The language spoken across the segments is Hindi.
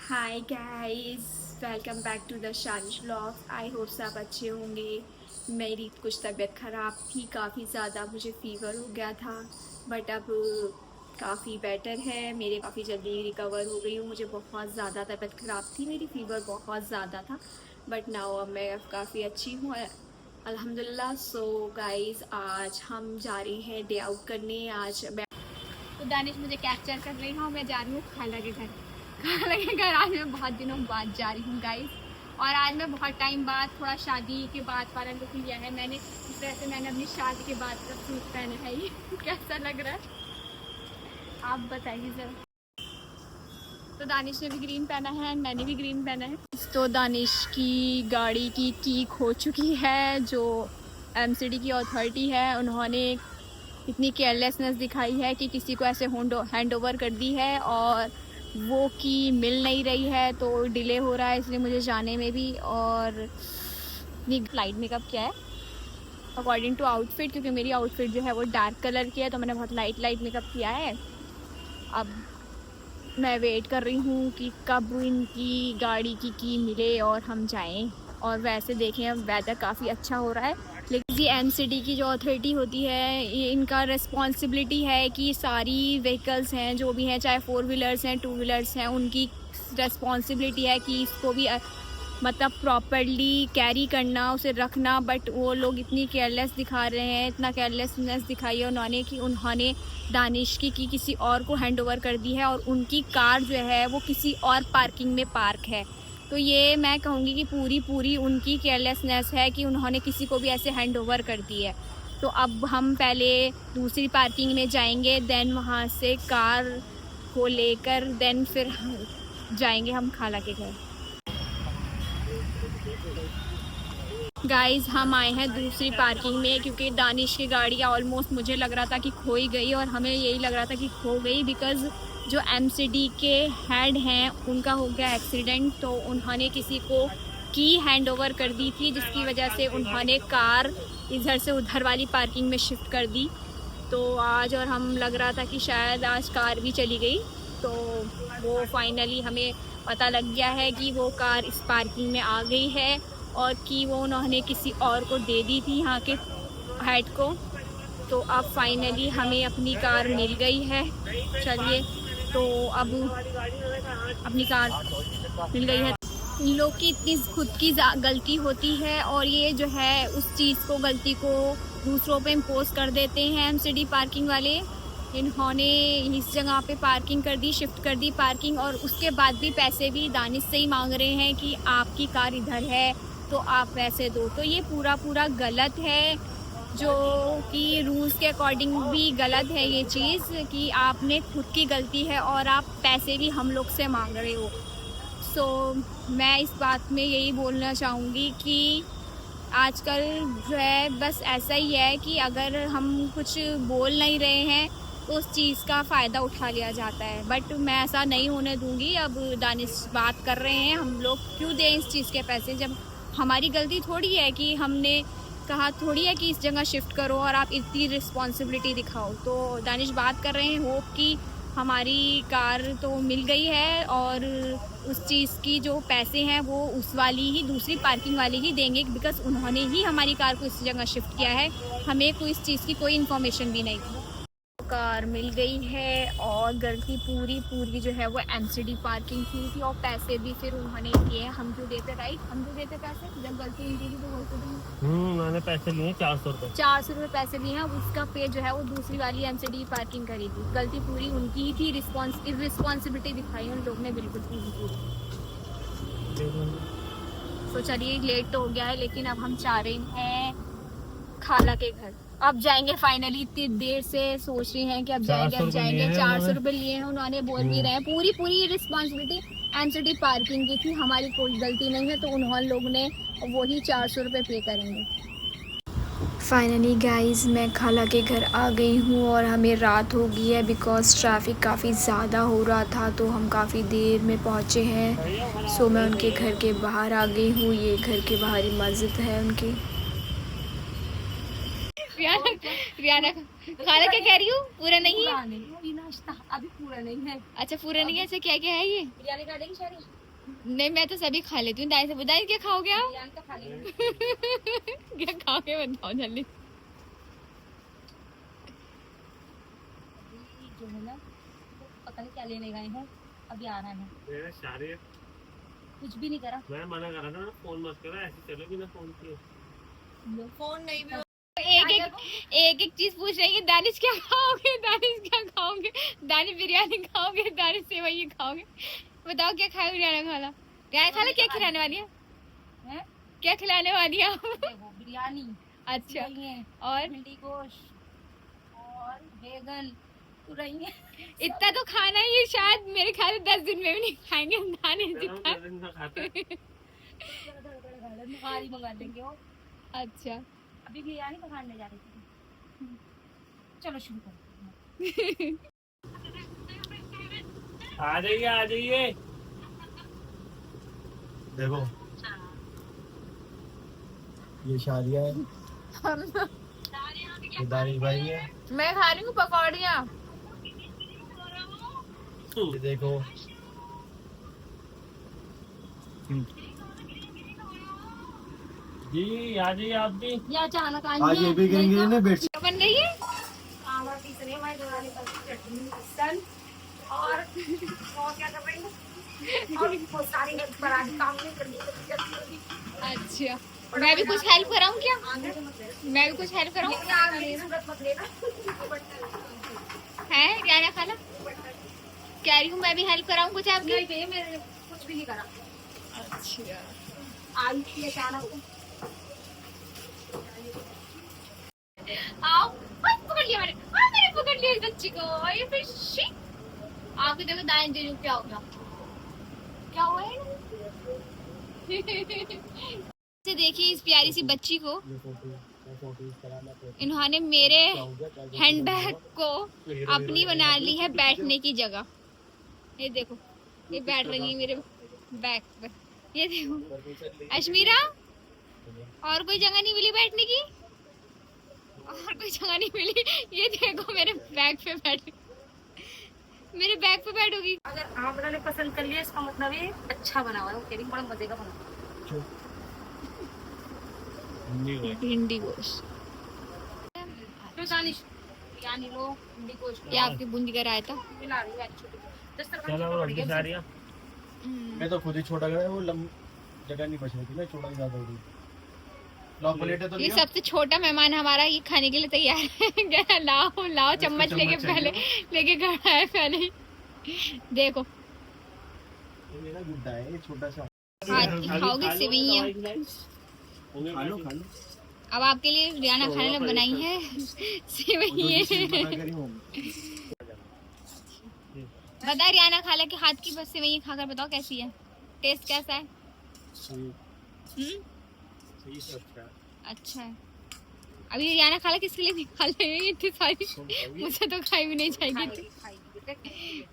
Hi guys, welcome back to the Shanish vlogs. I hope सब अच्छे होंगे। मेरी कुछ तबीयत ख़राब थी, काफ़ी ज़्यादा मुझे फ़ीवर हो गया था, बट अब काफ़ी बेटर है। मेरे काफ़ी जल्दी रिकवर हो गई हूँ। मुझे बहुत ज़्यादा तबीयत ख़राब थी, मेरी फ़ीवर बहुत ज़्यादा था, बट नाउ अब मैं काफ़ी अच्छी हूँ अल्हम्दुलिल्लाह। सो गाइस, आज हम जा रहे हैं डे आउट करने। आज तो दानिश मुझे कैप्चर कर रही हूँ, मैं जा रही हूँ खाला के घर। खाला के घर आज मैं बहुत दिनों बाद जा रही हूँ गाइस, और आज मैं बहुत टाइम बाद थोड़ा शादी के बाद वाला लुक लिया है मैंने। इस तरह से मैंने अपनी शादी के बाद का सूट पहना है। ये कैसा लग रहा है आप बताइए जरा। तो दानिश ने भी ग्रीन पहना है, मैंने भी ग्रीन पहना है। तो दानिश की गाड़ी की खो चुकी है। जो एमसीडी की अथॉरिटी है, उन्होंने इतनी केयरलेसनेस दिखाई है कि किसी को ऐसे हैंड ओवर कर दी है, और वो की मिल नहीं रही है, तो डिले हो रहा है इसलिए मुझे जाने में भी। और लाइट मेकअप किया है अकॉर्डिंग टू आउटफिट, क्योंकि मेरी आउटफिट जो है वो डार्क कलर की है, तो मैंने बहुत लाइट मेकअप किया है। अब मैं वेट कर रही हूँ कि कब इनकी गाड़ी की मिले और हम जाएं। और वैसे देखें, अब वेदर काफ़ी अच्छा हो रहा है, लेकिन ये एमसीडी की जो अथॉरिटी होती है, ये इनका रिस्पॉन्सिबिलिटी है कि सारी व्हीकल्स हैं जो भी हैं, चाहे 4 व्हीलर्स हैं 2 व्हीलर्स हैं, उनकी रिस्पॉन्सिबिलिटी है कि इसको भी मतलब प्रॉपरली कैरी करना, उसे रखना। बट वो लोग इतनी केयरलेस दिखा रहे हैं, इतना केयरलेसनेस दिखाई है उन्होंने कि उन्होंने दानिश की किसी और को हैंड ओवर कर दी है, और उनकी कार जो है वो किसी और पार्किंग में पार्क है। तो ये मैं कहूँगी कि पूरी उनकी केयरलेसनेस है कि उन्होंने किसी को भी ऐसे हैंड ओवर कर दी है। तो अब हम पहले दूसरी पार्किंग में जाएंगे, देन वहाँ से कार को लेकर देन फिर जाएंगे हम खाला के घर। गाइस, हम आए हैं दूसरी पार्किंग में, क्योंकि दानिश की गाड़ी ऑलमोस्ट मुझे लग रहा था कि खो ही गई, और हमें यही लग रहा था कि खो गई, बिकॉज़ जो एमसीडी के हेड हैं उनका हो गया एक्सीडेंट। तो उन्होंने किसी को की हैंड ओवर कर दी थी, जिसकी वजह से उन्होंने कार इधर से उधर वाली पार्किंग में शिफ्ट कर दी। तो आज, और हम लग रहा था कि शायद आज कार भी चली गई, तो वो फाइनली हमें पता लग गया है कि वो कार इस पार्किंग में आ गई है, और कि वो उन्होंने किसी और को दे दी थी यहाँ के हेड को। तो अब फाइनली हमें अपनी कार मिल गई है। चलिए, तो अब अपनी कार मिल गई है। इन लोग की इतनी खुद की गलती होती है, और ये जो है उस चीज़ को, गलती को दूसरों पे इम्पोज कर देते हैं एमसीडी पार्किंग वाले। इन्होंने इस जगह पे पार्किंग कर दी, शिफ्ट कर दी पार्किंग, और उसके बाद भी पैसे भी दानिश से ही मांग रहे हैं कि आपकी कार इधर है तो आप पैसे दो। तो ये पूरा गलत है, जो कि रूल्स के अकॉर्डिंग भी गलत है ये चीज़, कि आपने खुद की गलती है और आप पैसे भी हम लोग से मांग रहे हो। सो मैं इस बात में यही बोलना चाहूँगी कि आजकल जो है बस ऐसा ही है कि अगर हम कुछ बोल नहीं रहे हैं तो उस चीज़ का फ़ायदा उठा लिया जाता है। बट मैं ऐसा नहीं होने दूँगी। अब दानिश बात कर रहे हैं, हम लोग क्यों दें इस चीज़ के पैसे, जब हमारी गलती थोड़ी है कि हमने कहा थोड़ी है कि इस जगह शिफ्ट करो और आप इतनी रिस्पॉन्सिबिलिटी दिखाओ। तो दानिश बात कर रहे हैं, होप कि हमारी कार तो मिल गई है, और उस चीज़ की जो पैसे हैं वो उस वाली ही, दूसरी पार्किंग वाली ही देंगे, बिकॉज़ उन्होंने ही हमारी कार को इस जगह शिफ्ट किया है। हमें कोई इस चीज़ की कोई इन्फॉर्मेशन भी नहीं थी। कार मिल गई है, और गलती पूरी जो है वो एमसीडी पार्किंग की थी, और पैसे भी फिर उन्होंने दिए। हम क्यों देते, राइट? हम क्यों देते पैसे जब गलती इनकी थी, तो गलती दी। मैंने पैसे लिए 400 रुपये। 400 रुपये पैसे लिए हैं। उसका पे जो है वो दूसरी वाली एमसीडी पार्किंग करी थी। गलती पूरी उनकी ही थी। रिस्पॉन्सिबिलिटी दिखाई उन लोग ने बिल्कुल पूरी। तो चलिए, लेट तो हो गया है, लेकिन अब हम जा रहे हैं खाला के घर। अब जाएंगे फाइनली। इतनी देर से सोच रहे हैं कि अब जाएंगे 400 रुपये लिए हैं उन्होंने, बोल भी रहे हैं पूरी रिस्पॉन्सिबिलिटी एमसीडी पार्किंग की थी, हमारी कोई गलती नहीं है, तो उन्होंने लोग ने वही 400 रुपये पे करेंगे। फाइनली गाइस, मैं खाला के घर आ गई हूँ, और हमें रात हो गई है बिकॉज़ ट्रैफिक काफ़ी ज़्यादा हो रहा था, तो हम काफ़ी देर में पहुँचे हैं। सो मैं उनके घर के बाहर आ गई हूँ। ये घर के बाहर ही मस्जिद है उनकी। रियाना खाला क्या कह रही हूँ? पूरा नहीं है अभी, नाश्ता अभी पूरा नहीं है। अच्छा, पूरा नहीं है। अच्छा, क्या क्या है ये? बिरयानी खा लेंगे सारी। नहीं मैं तो सभी खा लेती हूँ। दाई से बताइए क्या खाओगे आप? तो खा लेंगे। क्या खाओगे बताओ जल्दी। जो है ना पता नहीं क्या लेने गए हैं, अभी आ रहा है। मेरा शादी कुछ भी नहीं करा। मैं मना कर रहा था ना, फोन मत करो, ऐसे चलो बिना फोन किए। फोन नहीं भी एक एक चीज पूछ रही है। दानिश क्या खाओगे, दानिश क्या खाओगे, दानिश बिरयानी खाओगे, दानिश सेवई खाओगे। बताओ क्या खाओगे रियाना खाला? रियाना खाला क्या खिलाने वाली है? क्या खिलाने वाली है? देखो बिरयानी, अच्छा और भिंडी गोश्त और बैगन तुरई। इतना तो खाना ही है, शायद मेरे ख्याल से 10 दिन में भी नहीं खाएंगे दानिश जितना। बुखारी मंगा लेंगे वो। अच्छा अभी बिरयानी पकाने जा रही थी। चलो शुरू करो। आ जाइए आ जाइए। देखो ये शादिया है, ये दानिश भाई है। मैं खा रही हूँ पकौड़ियाँ। ये देखो जी आ जाइए आप भी। या अचानक आज ये भी कहेंगे ना बेड क्या बन रही है? और क्या कर रही है? और बहुत सारी पराठे काम नहीं कर रही। अच्छा मैं भी कुछ हेल्प कराऊँ क्या? मैं भी कुछ हेल्प कराऊँ? है रियाना खाला कह रही हूँ मैं भी हेल्प कराऊँ कुछ आपकी? नहीं मैंने कुछ भी नहीं करा। अच्छा आई थी अचानक। आओ पकड़ लिया मैंने पकड़ लिया इस बच्ची को। ये फिर शी आपके देखो दाएं जीजू क्या हो गया, क्या हुआ है? से देखिए इस प्यारी सी बच्ची को, इन्होंने मेरे हैंडबैग को अपनी बना ली है बैठने की जगह। ये देखो ये बैठ रही है मेरे बैग पर। ये देखो अश्मीरा और कोई जगह नहीं मिली बैठने की, और कोई जगह नहीं मिली। ये देखो मेरे बैग पे बैठ, मेरे बैग पे बैठोगी। अगर आप ने पसंद कर लिया इसका मतलब ये अच्छा बना हुआ है। वो बड़ा मजे का बना। भिंडी गोश्त तो दानिश बिरयानी लो, भिंडी गोश्त ये आपकी बूंदी का रायता। मिला रही है छोटी। चलो वो उनकी साड़ियाँ। मैं तो खुद ही छोटा गया, वो जगह नहीं बच रही थी, मैं छोटा ही ज्यादा हो गई। लो प्लेट है तो ये सबसे छोटा मेहमान हमारा ये खाने के लिए तैयार है। लाओ लाओ चम्मच लेके पहले लेके खड़ा है पहले। देखो ये मेरा गुड्डा है, ये छोटा सा। हाथ की खाओगे सेवइयाँ। खा लो खा लो। अब आपके लिए रियाना खाने ने बनाई है सेवइयाँ। बता रियाना खाला के हाथ की बस सेवइयाँ खाकर बताओ कैसी है, टेस्ट कैसा है? अच्छा है। अभी रियाना खाला किसके लिए निकाल रही है इतनी सारी? मुझे तो खाई भी नहीं जाएगी।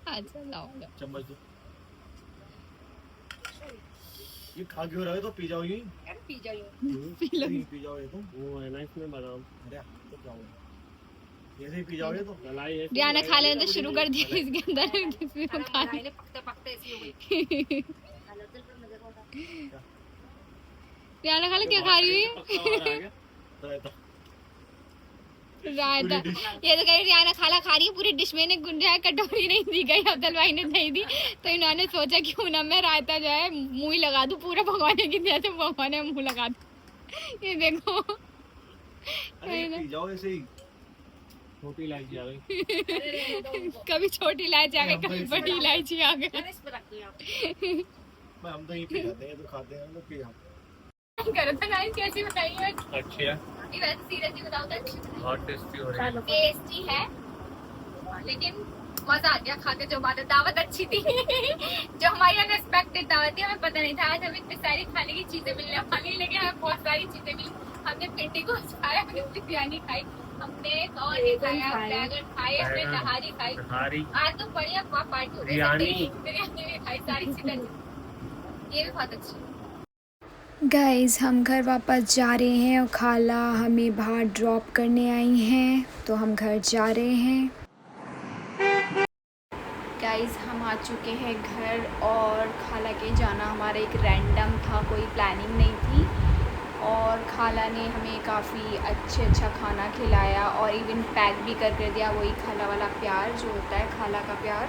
अच्छा लाओ चम्मच दो। ये खा क्यों रहे हो? तो पी जाओ ये। पी जाइए। पी जाओ ये तो। वो है ना इसमें बादाम। अरे तो क्या होगा? ये से ही पी जाओगे तो। मलाई है। रियाना खाला ने तो शुरू कर दिया इसके अंदर जिसमें वो खा रही। पकते ऐसी हो गई। रियाना खाला क्या खा रही है? रायता। ये तो कह रियाना खाला खा रही है पूरी डिश में, गुंजा कटोरी नहीं दी गई, अब्दुल भाई ने नहीं दी, तो इन्होंने सोचा क्यों ना मैं रायता जो है मुंह ही लगा दूं पूरा भगवान की दिया, तो भगवान ने मुंह लगा दूं। ये देखो पी जाओ ऐसे ही। छोटी इलायची आ गई। कभी छोटी इलायची आ गई, कभी बड़ी इलायची आ गई। हम तो ही पी जाते हैं, तो खाते हैं हम लोग पी जाते हैं। करो तो गाइस कैसी बनाई है? अच्छी है, ये वैसे सीरियसली बताओ तो बहुत टेस्टी हो रही है। टेस्टी है लेकिन मजा आ गया खाते। जो बात है दावत अच्छी थी जो हमारी अनएक्सपेक्टेड दावत थी, हमें पता नहीं था आज हमें इतनी सारी खाने की चीजें मिलने वाली, लेकिन हमें बहुत सारी चीजें मिली। हमने भिंडी को खाया, हमने बिरयानी खाई, हमने और ये खाया, बैगन खाए, हमने नहारी खाई। आज तो बढ़िया पार्टी हो गई। बिरयानी भी खाई, सारी चीजें ये भी बहुत अच्छी। गाइस हम घर वापस जा रहे हैं और खाला हमें बाहर ड्रॉप करने आई हैं, तो हम घर जा रहे हैं। गाइस हम आ चुके हैं घर, और खाला के जाना हमारा एक रैंडम था, कोई प्लानिंग नहीं थी। और खाला ने हमें काफ़ी अच्छा खाना खिलाया और इवन पैक भी कर दिया, वही खाला वाला प्यार जो होता है, खाला का प्यार।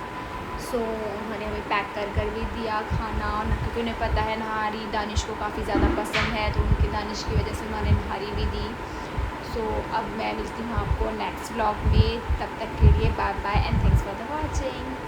सो उन्होंने हमें पैक कर भी दिया खाना, क्योंकि उन्हें पता है नहारी दानिश को काफ़ी ज़्यादा पसंद है, तो उनकी दानिश की वजह से उन्होंने नहारी भी दी। सो अब मैं मिलती हूँ आपको नेक्स्ट व्लॉग में, तब तक के लिए bye bye and thanks for the watching.